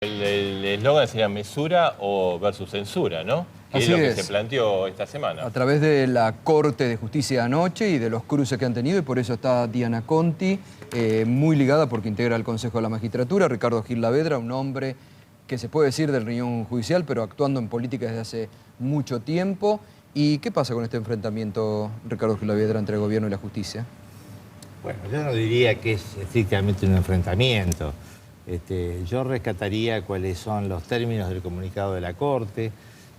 El eslogan sería mesura o versus censura, ¿no? Que Así es lo que es. se planteó esta semana. A través de la Corte de Justicia anoche y de los cruces que han tenido, y por eso está Diana Conti, muy ligada porque integra el Consejo de la Magistratura, Ricardo Gil Lavedra, un hombre que se puede decir del riñón judicial, pero actuando en política desde hace mucho tiempo. ¿Y qué pasa con este enfrentamiento, Ricardo Gil Lavedra, entre el gobierno y la justicia? Bueno, yo no diría que es estrictamente un enfrentamiento. Yo rescataría cuáles son los términos del comunicado de la Corte,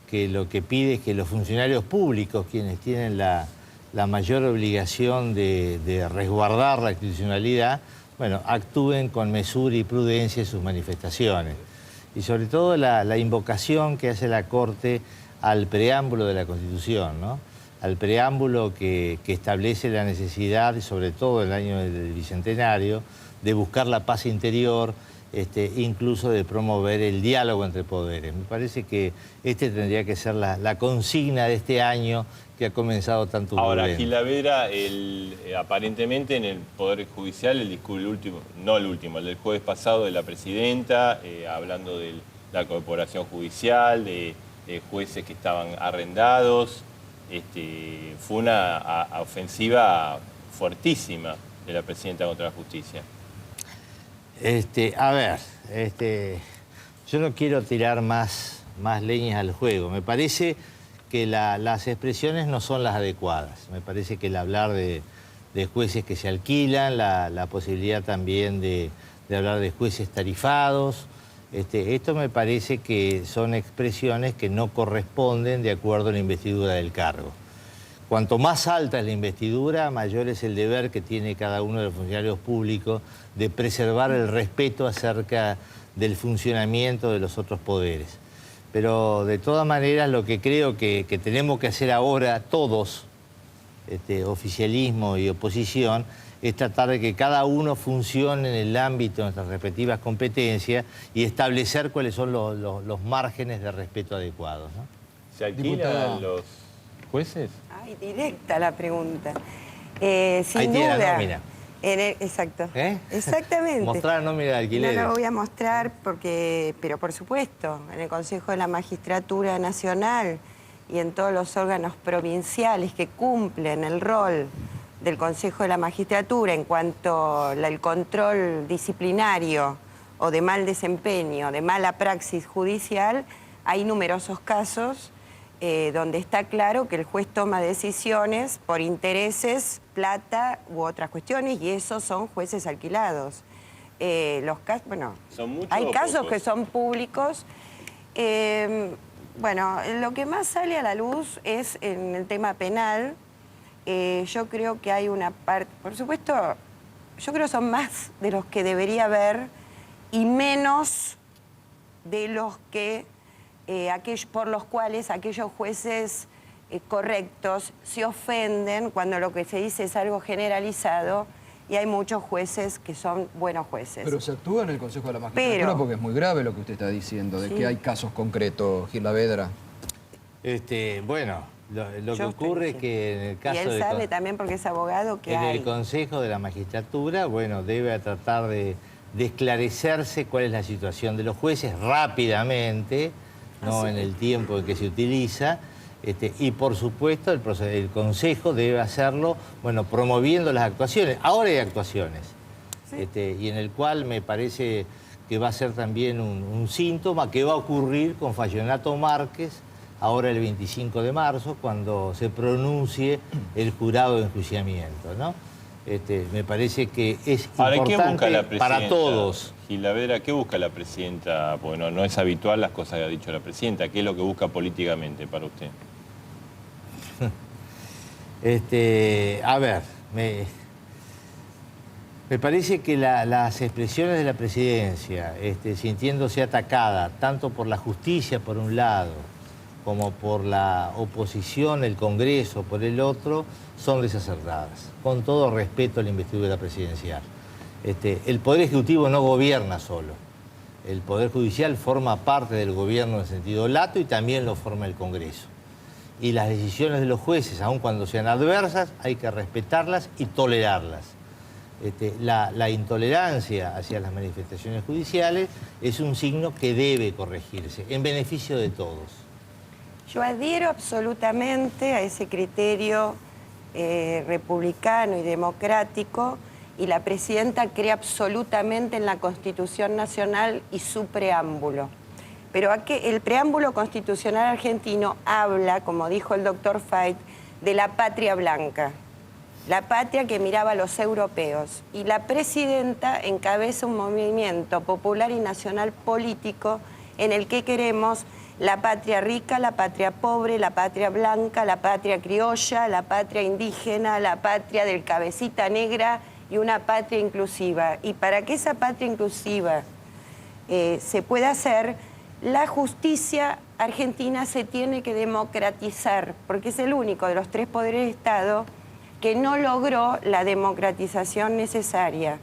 que lo que pide es que los funcionarios públicos, quienes tienen la mayor obligación de resguardar la institucionalidad, bueno, actúen con mesura y prudencia en sus manifestaciones. Y sobre todo la invocación que hace la Corte al preámbulo de la Constitución, ¿no? Al preámbulo que establece la necesidad, y sobre todo en el año del Bicentenario, de buscar la paz interior, incluso de promover el diálogo entre poderes. Me parece que tendría que ser la consigna de este año que ha comenzado tan turbulento. Ahora, Gil Lavedra, aparentemente en el Poder Judicial, el último, no el último, el del jueves pasado de la presidenta, hablando de la corporación judicial, de jueces que estaban arrendados, fue una ofensiva fuertísima de la presidenta contra la justicia. Yo no quiero tirar más leñas al juego. Me parece que las expresiones no son las adecuadas. Me parece que el hablar de jueces que se alquilan, la posibilidad también de hablar de jueces tarifados, esto me parece que son expresiones que no corresponden de acuerdo a la investidura del cargo. Cuanto más alta es la investidura, mayor es el deber que tiene cada uno de los funcionarios públicos de preservar el respeto acerca del funcionamiento de los otros poderes. Pero de todas maneras lo que creo que tenemos que hacer ahora todos, oficialismo y oposición, es tratar de que cada uno funcione en el ámbito de nuestras respectivas competencias y establecer cuáles son los márgenes de respeto adecuados, ¿no? ¿Se alquilan los jueces? Ay, directa la pregunta. Ahí Sin tiene la duda. nómina. Exacto. Exactamente. Mostrar la nómina de alquileres. No lo voy a mostrar pero por supuesto, en el Consejo de la Magistratura Nacional y en todos los órganos provinciales que cumplen el rol del Consejo de la Magistratura en cuanto al control disciplinario o de mal desempeño, de mala praxis judicial, hay numerosos casos donde está claro que el juez toma decisiones por intereses, plata u otras cuestiones, y esos son jueces alquilados. Bueno, ¿Son muchos hay o casos pocos? que son públicos. Bueno, lo que más sale a la luz es en el tema penal. Yo creo que hay una parte, por supuesto, yo creo que son más de los que debería haber y menos de los que por los cuales aquellos jueces correctos se ofenden cuando lo que se dice es algo generalizado, y hay muchos jueces que son buenos jueces. Pero se actúa en el Consejo de la Magistratura porque es muy grave lo que usted está diciendo, de que hay casos concretos, Gil Lavedra. Bueno, lo que ocurre es que en el caso y él sabe también, porque es abogado, que en hay. el Consejo de la Magistratura, bueno, debe tratar de esclarecerse cuál es la situación de los jueces rápidamente, no en el tiempo en que se utiliza, y por supuesto el Consejo debe hacerlo, bueno, promoviendo las actuaciones. Ahora hay actuaciones, y en el cual me parece que va a ser también un síntoma que va a ocurrir con Fallonato Márquez, ahora el 25 de marzo, cuando se pronuncie el jurado de enjuiciamiento, ¿no? Me parece que es importante para todos. Gil Lavedra, ¿qué busca la presidenta? Bueno, no es habitual las cosas que ha dicho la presidenta. ¿Qué es lo que busca políticamente para usted? A ver, me parece que las expresiones de la presidencia, sintiéndose atacada tanto por la justicia por un lado, como por la oposición, el Congreso por el otro, son desacertadas, con todo respeto a la investidura presidencial. El Poder Ejecutivo no gobierna solo. El Poder Judicial forma parte del gobierno en sentido lato y también lo forma el Congreso. Y las decisiones de los jueces, aun cuando sean adversas, hay que respetarlas y tolerarlas. La intolerancia hacia las manifestaciones judiciales es un signo que debe corregirse, en beneficio de todos. Yo adhiero absolutamente a ese criterio republicano y democrático, y la presidenta cree absolutamente en la Constitución Nacional y su preámbulo. Pero el preámbulo constitucional argentino habla, como dijo el doctor Fait, de la patria blanca, la patria que miraba a los europeos. Y la presidenta encabeza un movimiento popular y nacional político en el que queremos la patria rica, la patria pobre, la patria blanca, la patria criolla, la patria indígena, la patria del cabecita negra y una patria inclusiva. Y para que esa patria inclusiva se pueda hacer, la justicia argentina se tiene que democratizar, porque es el único de los tres poderes de Estado que no logró la democratización necesaria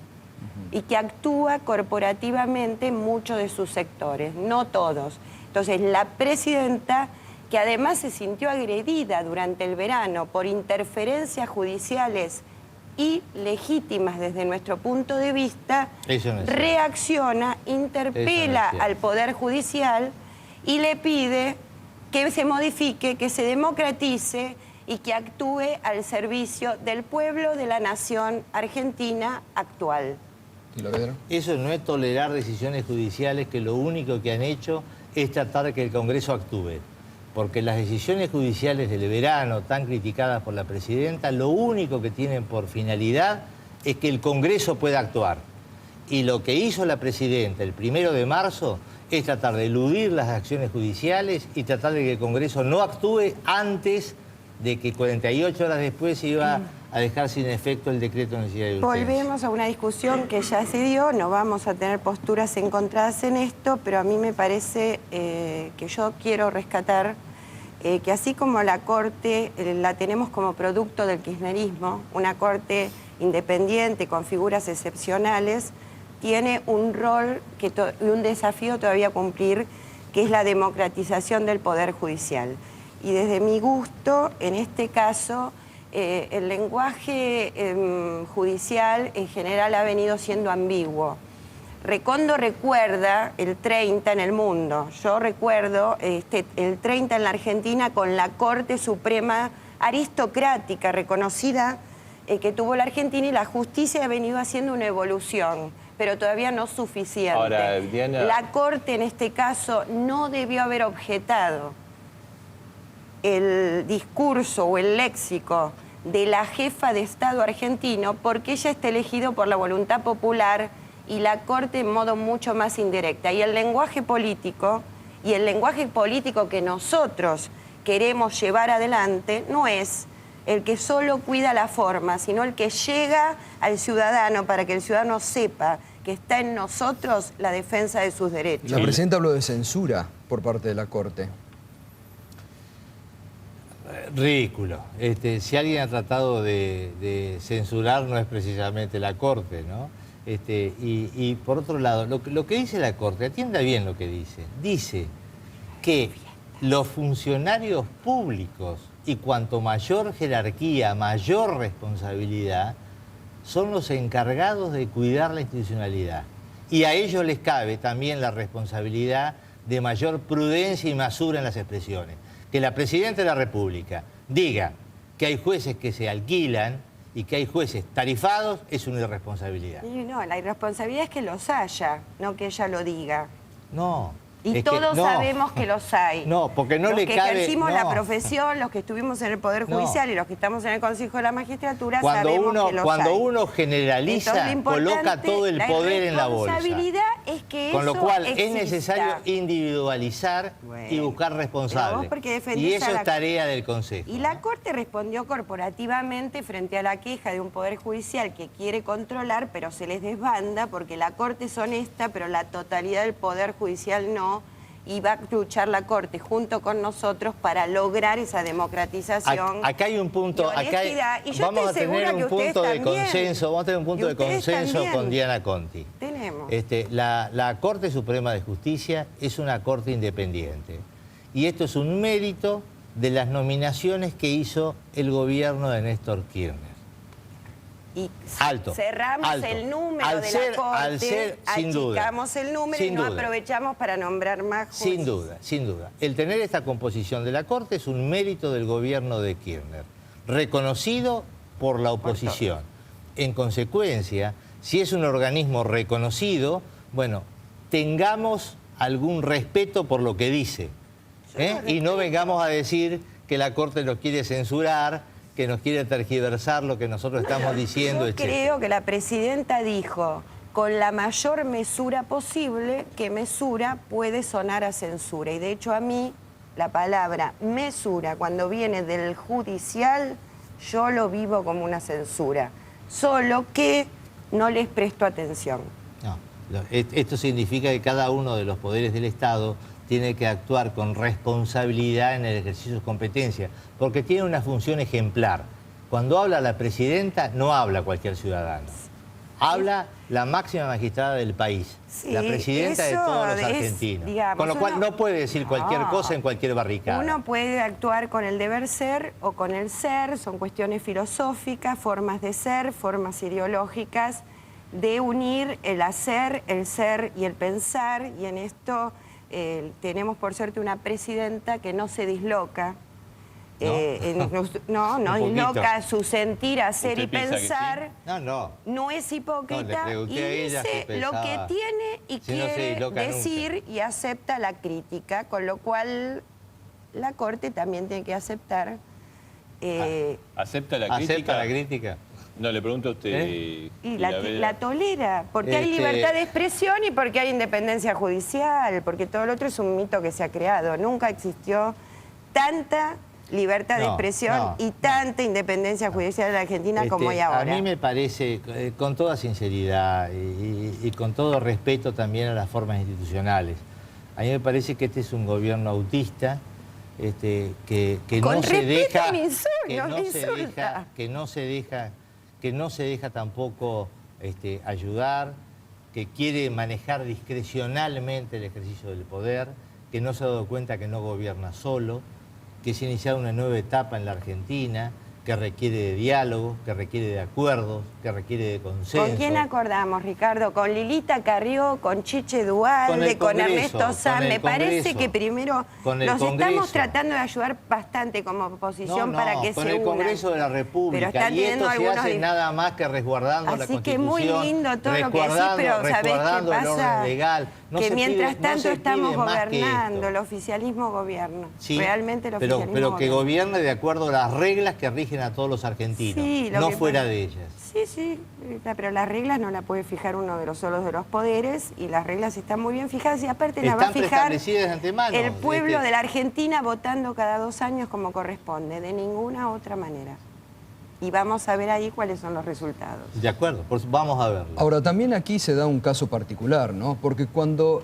y que actúa corporativamente en muchos de sus sectores, no todos. Entonces, la presidenta, que además se sintió agredida durante el verano por interferencias judiciales ilegítimas desde nuestro punto de vista, reacciona, interpela al Poder Judicial y le pide que se modifique, que se democratice y que actúe al servicio del pueblo de la nación argentina actual. Eso no es tolerar decisiones judiciales que lo único que han hecho es tratar de que el Congreso actúe. Porque las decisiones judiciales del verano, tan criticadas por la presidenta, lo único que tienen por finalidad es que el Congreso pueda actuar. Y lo que hizo la presidenta el 1 de marzo es tratar de eludir las acciones judiciales y tratar de que el Congreso no actúe antes de que 48 horas después se iba a dejar sin efecto el decreto de necesidad de urgencia. Volvemos a una discusión que ya se dio, no vamos a tener posturas encontradas en esto, pero a mí me parece que yo quiero rescatar que así como la Corte la tenemos como producto del kirchnerismo, una Corte independiente con figuras excepcionales, tiene un rol y un desafío todavía a cumplir, que es la democratización del Poder Judicial. Y desde mi gusto, en este caso, el lenguaje judicial en general ha venido siendo ambiguo. Recondo recuerda el 30 en el mundo. Yo recuerdo el 30 en la Argentina con la Corte Suprema aristocrática reconocida que tuvo la Argentina, y la justicia ha venido haciendo una evolución, pero todavía no suficiente. Ahora, Diana... La Corte en este caso no debió haber objetado el discurso o el léxico de la jefa de Estado argentino, porque ella está elegido por la voluntad popular y la Corte en modo mucho más indirecta. Y el lenguaje político que nosotros queremos llevar adelante no es el que solo cuida la forma, sino el que llega al ciudadano para que el ciudadano sepa que está en nosotros la defensa de sus derechos. La presidenta habló de censura por parte de la Corte. Ridículo. Si alguien ha tratado de censurar, no es precisamente la Corte, ¿no? Y por otro lado, lo que dice la Corte, atienda bien lo que dice. Dice que los funcionarios públicos, y cuanto mayor jerarquía, mayor responsabilidad, son los encargados de cuidar la institucionalidad. Y a ellos les cabe también la responsabilidad de mayor prudencia y mesura en las expresiones. Que la Presidenta de la República diga que hay jueces que se alquilan y que hay jueces tarifados es una irresponsabilidad. No, la irresponsabilidad es que los haya, no que ella lo diga. No. Y todos sabemos que los hay. No, porque no le cabe... Los que ejercimos la profesión, los que estuvimos en el Poder Judicial y los que estamos en el Consejo de la Magistratura, sabemos que los hay. Cuando uno generaliza, coloca todo el poder en la bolsa. La responsabilidad es que con lo cual exista. Es necesario individualizar y buscar responsables. Y eso es tarea del Consejo. Y la Corte respondió corporativamente frente a la queja de un Poder Judicial que quiere controlar, pero se les desbanda porque la Corte es honesta, pero la totalidad del Poder Judicial no. Y va a luchar la Corte junto con nosotros para lograr esa democratización. Acá hay un punto, vamos a tener un punto de consenso, con Diana Conti. Tenemos. La Corte Suprema de Justicia es una Corte independiente. Y esto es un mérito de las nominaciones que hizo el gobierno de Néstor Kirchner. y Alto, cerramos alto. el número Al de ser- la Corte, al ser, sin duda. achicamos el número Sin y no duda. aprovechamos para nombrar más jueces. Sin duda, sin duda. El tener esta composición de la Corte es un mérito del gobierno de Kirchner, reconocido por la oposición. En consecuencia, si es un organismo reconocido, bueno, tengamos algún respeto por lo que dice. Y no vengamos a decir que la Corte nos quiere censurar, que nos quiere tergiversar lo que nosotros estamos diciendo, Yo etc. creo que la presidenta dijo, con la mayor mesura posible, que mesura puede sonar a censura. Y de hecho a mí, la palabra mesura, cuando viene del judicial, yo lo vivo como una censura. Solo que no les presto atención. No, esto significa que cada uno de los poderes del Estado tiene que actuar con responsabilidad en el ejercicio de sus competencias, porque tiene una función ejemplar. Cuando habla la presidenta, no habla cualquier ciudadano. Habla la máxima magistrada del país, Sí, la presidenta de eso todos los es, argentinos. digamos, Con lo cual uno- no puede decir cualquier No. cosa en cualquier barricada. Uno puede actuar con el deber ser o con el ser, son cuestiones filosóficas, formas de ser, formas ideológicas, de unir el hacer, el ser y el pensar, y en esto tenemos por suerte una presidenta que no se disloca, no Un poquito. disloca su sentir, hacer ¿Usted y piensa que sí? pensar. No. No es hipócrita No, le pregunté y a ella dice si lo que pensaba tiene y si no se quiere disloca decir y acepta la crítica, con lo cual la Corte también tiene que aceptar. ¿Acepta la crítica? ¿Acepta la crítica? No, le pregunto a usted. Y Gilavedra. la tolera, porque hay libertad de expresión y porque hay independencia judicial, porque todo lo otro es un mito que se ha creado. Nunca existió tanta libertad de No, expresión no, y tanta independencia judicial en la Argentina como hay A ahora. mí me parece, con toda sinceridad y con todo respeto también a las formas institucionales, a mí me parece que este es un gobierno autista, que Con no se respeto deja, me insulta, que no no me se insulta. deja, que no se deja tampoco ayudar, que quiere manejar discrecionalmente el ejercicio del poder, que no se ha dado cuenta que no gobierna solo, que se ha iniciado una nueva etapa en la Argentina, que requiere de diálogo, que requiere de acuerdos, que requiere de consenso. ¿Con quién acordamos, Ricardo? ¿Con Lilita Carrió, con Chiche Duhalde, con Ernesto Sanz? Me parece que primero con el los Congreso. estamos tratando de ayudar bastante como oposición para que con se el unan. Congreso de la República. Pero están Y esto teniendo se algunos hace nada más que resguardando la Así Constitución. que muy lindo todo lo que decís, pero ¿sabés qué resguardando el pasa? orden legal. No Que se mientras pide- no tanto se estamos pide más que gobernando, esto. el oficialismo gobierna. Sí, Realmente el pero oficialismo que gobierna. gobierne de acuerdo a las reglas que rigen a todos los argentinos, Sí, lo no que fuera pasa- de ellas. Sí, pero las reglas no las puede fijar uno de los solos de los poderes y las reglas están muy bien fijadas y aparte las va a Están fijar preestablecidas de antemano. el pueblo de la Argentina votando cada 2 años como corresponde, de ninguna otra manera. Y vamos a ver ahí cuáles son los resultados. De acuerdo, vamos a verlo. Ahora, también aquí se da un caso particular, ¿no? Porque cuando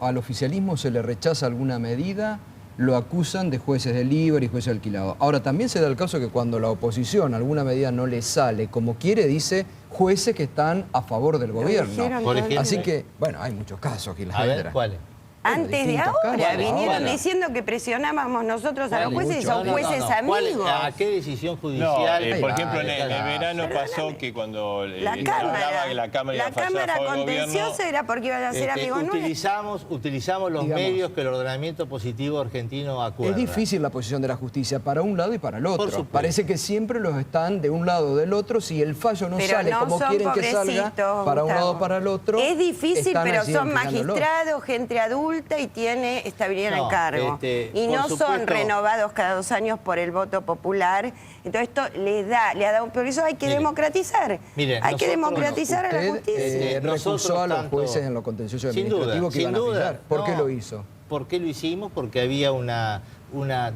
al oficialismo se le rechaza alguna medida, lo acusan de jueces de libre y jueces alquilados. Ahora, también se da el caso que cuando la oposición alguna medida no le sale como quiere, dice jueces que están a favor del gobierno. dijeron Por todo el ejemplo. Así que, bueno, hay muchos casos, A ver, Gilavedra. ¿cuáles? Antes de distintos ahora, casos. vinieron Ahora. diciendo que presionábamos nosotros a los ¿Cuáles? jueces y Mucho. son jueces amigos. ¿A qué decisión No, judicial? por Ahí ejemplo, va, en el Perdóname. verano pasó que cuando La se Cámara, hablaba que la Cámara iba a fallar a favor del gobierno, contenciosa era porque iban a ser amigos nuestros. utilizamos los Digamos. medios que el ordenamiento positivo argentino acuerda. Es difícil la posición de la justicia para un lado y para el otro. supuesto. Parece que siempre los están de un lado o del otro. Si el fallo no Pero sale no como son quieren que salga, pobrecitos, para un lado Gustavo. o para el otro. Es difícil, están pero allí son enfrentándolos. magistrados, gente adulta y tiene estabilidad en No, el cargo. Y por no son supuesto. renovados cada 2 años por el voto popular. Entonces esto le ha dado, por eso hay que Mire, democratizar. mire, Hay que nosotros- democratizar a la Usted justicia. Nosotros recusó a los tanto- jueces en lo contencioso Sin duda, administrativo que sin iban a duda. pillar. ¿Por qué No. lo hizo? ¿Por qué lo hicimos? Porque había una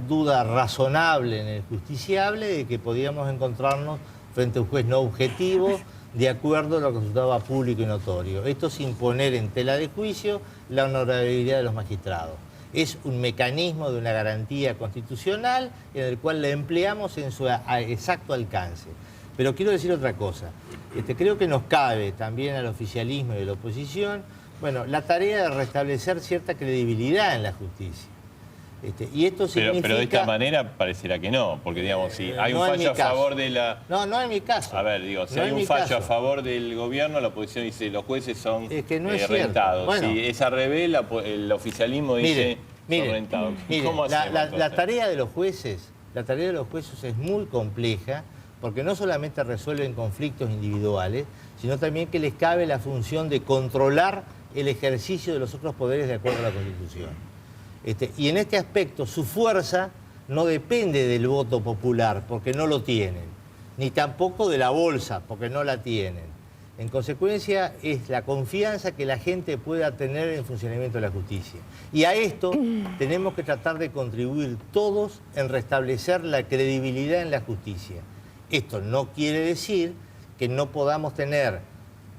duda razonable en el justiciable de que podíamos encontrarnos frente a un juez no objetivo de acuerdo a lo que resultaba público y notorio. Esto sin poner en tela de juicio la honorabilidad de los magistrados. Es un mecanismo de una garantía constitucional en el cual la empleamos en su exacto alcance. Pero quiero decir otra cosa. Creo que nos cabe también al oficialismo y a la oposición, bueno, la tarea de restablecer cierta credibilidad en la justicia. Y esto significa... Pero de esta manera pareciera que no, porque digamos, si hay un fallo a favor de la... No es mi caso. A ver, digo, si hay un fallo a favor del gobierno, la oposición dice los jueces son que no es rentados. Bueno. Si es al revés, el oficialismo dice son rentados. ¿Cómo hacemos, la tarea de los jueces, es muy compleja, porque no solamente resuelven conflictos individuales, sino también que les cabe la función de controlar el ejercicio de los otros poderes de acuerdo a la Constitución. Y en este aspecto su fuerza no depende del voto popular, porque no lo tienen, ni tampoco de la bolsa, porque no la tienen. En consecuencia, es la confianza que la gente pueda tener en el funcionamiento de la justicia. Y a esto tenemos que tratar de contribuir todos en restablecer la credibilidad en la justicia. Esto no quiere decir que no podamos tener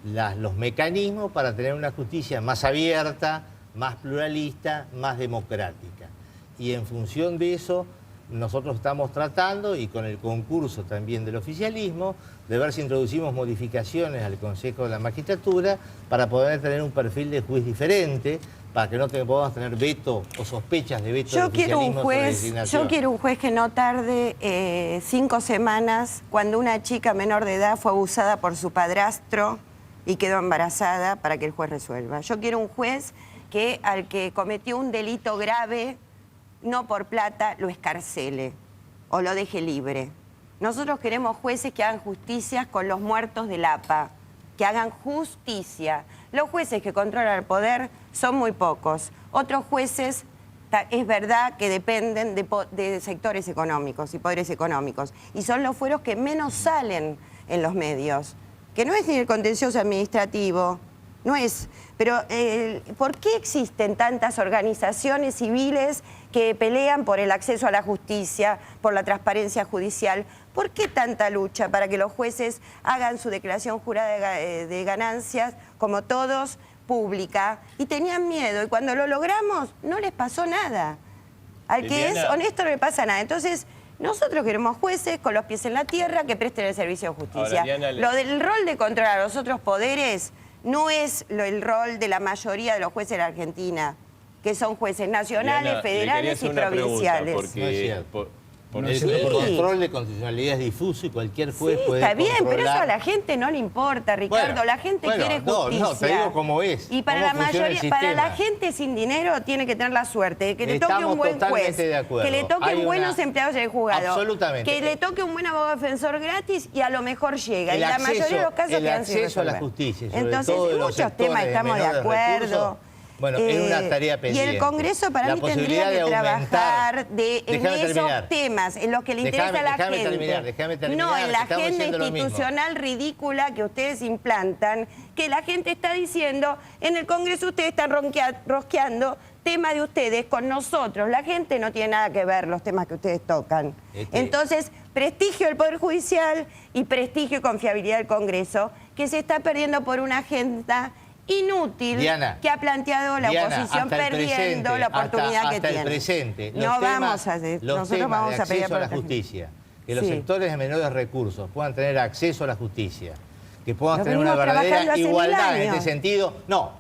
los mecanismos para tener una justicia más abierta, más pluralista, más democrática. Y en función de eso, nosotros estamos tratando, y con el concurso también del oficialismo, de ver si introducimos modificaciones al Consejo de la Magistratura para poder tener un perfil de juez diferente, para que no podamos tener veto o sospechas de veto del oficialismo sobre la designación. Yo quiero un juez que no tarde 5 semanas cuando una chica menor de edad fue abusada por su padrastro y quedó embarazada para que el juez resuelva. Yo quiero un juez que al que cometió un delito grave, no por plata, lo escarcele o lo deje libre. Nosotros queremos jueces que hagan justicia con los muertos del APA, que hagan justicia. Los jueces que controlan el poder son muy pocos. Otros jueces, es verdad que dependen de sectores económicos y poderes económicos. Y son los fueros que menos salen en los medios. Que no es ni el contencioso administrativo, no es. Pero ¿por qué existen tantas organizaciones civiles que pelean por el acceso a la justicia, por la transparencia judicial? ¿Por qué tanta lucha para que los jueces hagan su declaración jurada de ganancias, como todos, pública? Y tenían miedo, y cuando lo logramos no les pasó nada. Al que es honesto no le pasa nada. Entonces, nosotros queremos jueces con los pies en la tierra que presten el servicio de justicia. Ahora, Diana, lo del rol de controlar a los otros poderes no es el rol de la mayoría de los jueces de la Argentina, que son jueces nacionales, Diana, federales y provinciales. Porque, No es cierto. El Sí. control de constitucionalidad es difuso y cualquier juez puede está bien, controlar. pero eso a la gente no le importa, Ricardo. Bueno, la gente quiere justicia. No, te digo cómo es. Y para cómo la funciona el mayoría, para la sistema. gente sin dinero tiene que tener la suerte de que le toque Estamos un buen totalmente juez, de acuerdo. que le toquen Hay buenos una- empleados en el juzgado, Absolutamente. que le toque un buen abogado defensor gratis y a lo mejor llega. El y la acceso- mayoría de los casos el quedan sin acceso a la resolver. justicia, sobre Entonces, todo de en los muchos sectores temas de estamos de menores acuerdo. recursos, bueno, es una tarea pendiente. Y el Congreso para La mí tendría posibilidad que de aumentar- trabajar en Déjame esos terminar. temas, en los que le interesa a la Déjame gente. terminar, No en la estamos agenda diciendo lo mismo. institucional ridícula que ustedes implantan, que la gente está diciendo, en el Congreso ustedes están rosqueando tema de ustedes con nosotros. La gente no tiene nada que ver los temas que ustedes tocan. Entonces, prestigio del Poder Judicial y prestigio y confiabilidad del Congreso, que se está perdiendo por una agenda inútil, Diana, que ha planteado la oposición, hasta el perdiendo presente, la oportunidad hasta que tiene. el presente. No vamos a hacer, los nosotros temas vamos de a pedir acceso a la por justicia, que los Sí. sectores de menores recursos puedan tener acceso a la justicia, que puedan Lo tener una venimos trabajando verdadera hace 1000 igualdad en años. este sentido. No.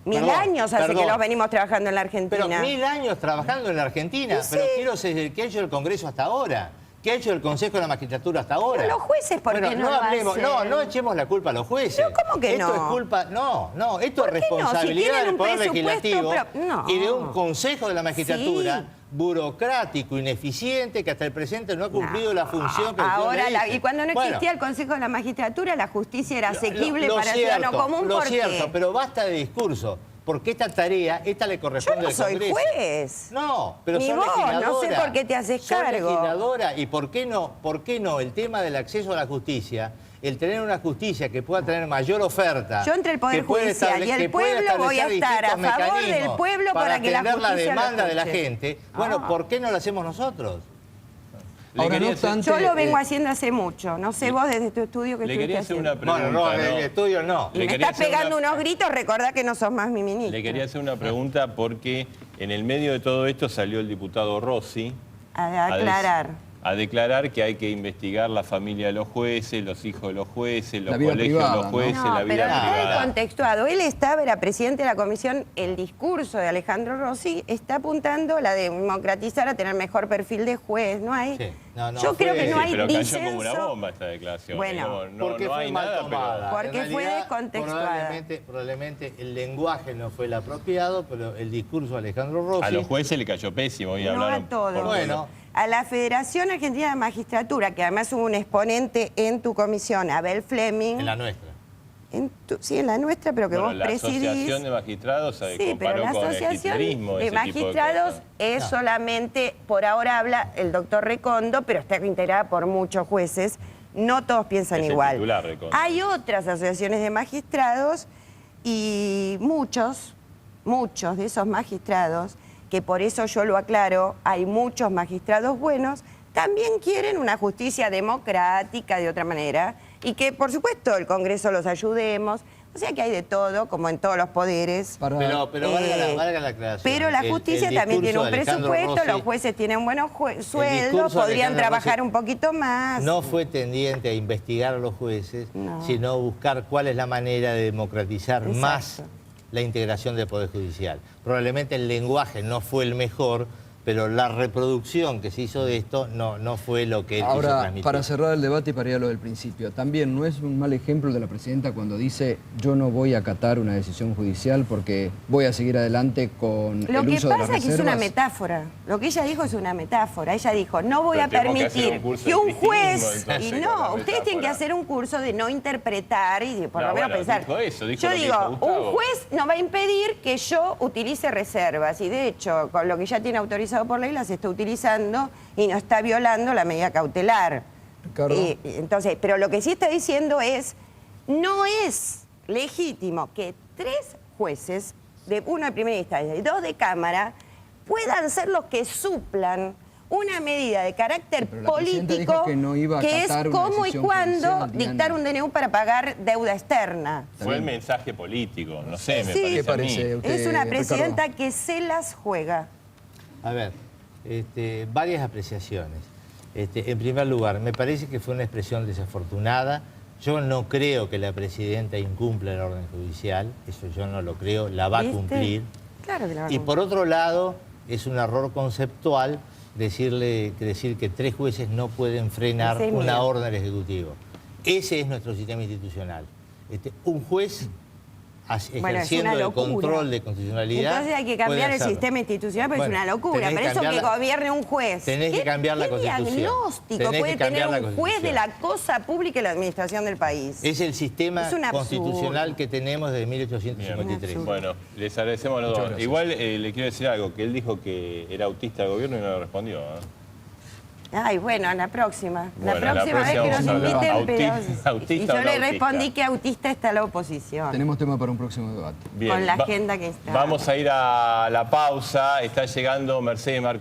1000 perdón, años hace perdón. que los venimos trabajando en la Argentina. Pero 1000 años trabajando en la Argentina. Y Pero sí. quiero saber qué ha hecho el Congreso hasta ahora. ¿Qué ha hecho el Consejo de la Magistratura hasta ahora? Pero los jueces, ¿por qué no lo hacen? No echemos la culpa a los jueces. Pero ¿cómo que esto no? es culpa, esto ¿Por es qué no? Si responsabilidad tienen del un Poder presupuesto Legislativo no. y de un Consejo de la Magistratura Sí. burocrático, ineficiente, que hasta el presente no ha cumplido la función que el señor Ahora, le dice. y cuando no Bueno, existía el Consejo de la Magistratura, la justicia era asequible lo para el cierto, ciudadano común. Lo ¿Por cierto, qué? pero basta de discurso. Porque esta tarea, le Yo corresponde no al soy Congreso. juez. No, pero Ni son vos, no sé legisladoras. por qué te haces Son cargo. legisladoras. ¿Y por qué no el tema del acceso a la justicia, el tener una justicia que pueda tener mayor oferta? Yo entre el Poder que pueda Judicial y el que pueda pueblo voy a establecer estar a distintos favor del mecanismos pueblo para que la atender la justicia lo demanda de la escuche. gente. Bueno, ¿por qué no lo hacemos nosotros? Ahora, no obstante, Yo lo vengo haciendo hace mucho. No sé vos desde tu estudio que Le estuviste quería hacer haciendo. una pregunta. Bueno, no, en el estudio no. Y Le me quería estás hacer pegando una- unos gritos, recordá que no sos más mi ministro. Le quería hacer una pregunta porque en el medio de todo esto salió el diputado Rossi A aclarar. a declarar que hay que investigar la familia de los jueces, los hijos de los jueces, los La vida colegios privada, de los ¿no? jueces, No, la vida pero está privada. descontextuado. Él era presidente de la comisión, el discurso de Alejandro Rossi está apuntando a la de democratizar, a tener mejor perfil de juez. No hay. Sí. No, Yo creo que fue- no hay pero cayó disenso. como una bomba esta declaración. Bueno, no Porque no fue hay mal nada, tomada. Porque En fue realidad, descontextuada. Probablemente el lenguaje no fue el apropiado, pero el discurso de Alejandro Rossi... a los jueces le cayó pésimo y No hablaron a todos. por Bueno. A la Federación Argentina de Magistratura, que además hubo un exponente en tu comisión, Abel Fleming. En la nuestra. Sí, en la nuestra, pero que Bueno, vos la presidís. Asociación de Magistrados se Sí, pero comparó la con el Asociación hitlerismo, de ese tipo Magistrados cosas. es solamente, por ahora habla el doctor Recondo, pero está integrada por muchos jueces. No todos piensan Es el igual. titular, Recondo. Hay otras asociaciones de magistrados y muchos de esos magistrados, que por eso yo lo aclaro, hay muchos magistrados buenos, también quieren una justicia democrática de otra manera y que, por supuesto, el Congreso los ayudemos. O sea que hay de todo, como en todos los poderes. Para- Pero valga la aclaración. Pero la justicia también tiene un discurso de Alejandro presupuesto, Rossi los jueces tienen buenos sueldos, discurso de podrían Alejandro trabajar Rossi un poquito más. no fue tendiente a investigar a los jueces, No. sino buscar cuál es la manera de democratizar Exacto. más la integración del Poder Judicial. Probablemente el lenguaje no fue el mejor, pero la reproducción que se hizo de esto no fue lo que él quiso Ahora, transmitir. para cerrar el debate y para ir a lo del principio, también no es un mal ejemplo de la presidenta cuando dice yo no voy a acatar una decisión judicial porque voy a seguir adelante con Lo el que uso de las pasa es que es una reservas. metáfora. Lo que ella dijo es una metáfora. Ella dijo, no voy Pero a tenemos que hacer permitir un curso que de un cristismo, juez... entonces, Y con la no, ustedes tienen que metáfora. hacer un curso de no interpretar y de por No, lo menos bueno, pensar. dijo eso, dijo Yo lo que digo, dijo Gustavo. un juez no va a impedir que yo utilice reservas. Y de hecho, con lo que ya tiene autorizado por ley, las está utilizando y no está violando la medida cautelar. Ricardo. Entonces, pero lo que sí está diciendo es, no es legítimo que 3 jueces, uno de primera instancia y 2 de cámara, puedan ser los que suplan una medida de carácter Pero la presidenta político dijo que no iba a que es acatar una cómo y decisión cuándo judicial, Diana. dictar un DNU para pagar deuda externa. Fue el mensaje político, no sé, me Sí. parece ¿Qué a parece mí. usted, Es una Ricardo? presidenta que se las juega. A ver, varias apreciaciones. En primer lugar, me parece que fue una expresión desafortunada. Yo no creo que la presidenta incumpla el orden judicial, eso yo no lo creo, la va a ¿Viste? cumplir. Claro que la va a Y cumplir. por otro lado, es un error conceptual decir que 3 jueces no pueden frenar Ese es una mío. orden del Ejecutivo. Ese es nuestro sistema institucional. Un juez Bueno, es ejerciendo una el locura. control de constitucionalidad. Entonces hay que puede cambiar el hacerlo. sistema institucional, porque Bueno, es una locura. tenés Pero eso cambiar que la- gobierne un juez. tenés que cambiar la ¿Qué Constitución. diagnóstico Tenés puede que cambiar tener la un juez de Constitución. la cosa pública y la administración del país? Es el sistema Es un absurdo. constitucional que tenemos desde Bien. 1853. Bueno, les agradecemos a los Muchas dos. gracias. Igual le quiero decir algo, que él dijo que era autista de gobierno y no le respondió. ¿eh? Ay, bueno, la próxima. La Bueno, la próxima vez próxima que nos vamos a hablar. inviten, pero... Autista y o yo no le autista. respondí que autista está la oposición. Tenemos tema para un próximo debate. Bien, Con la agenda que está. Vamos a ir a la pausa. Está llegando Mercedes Marcó.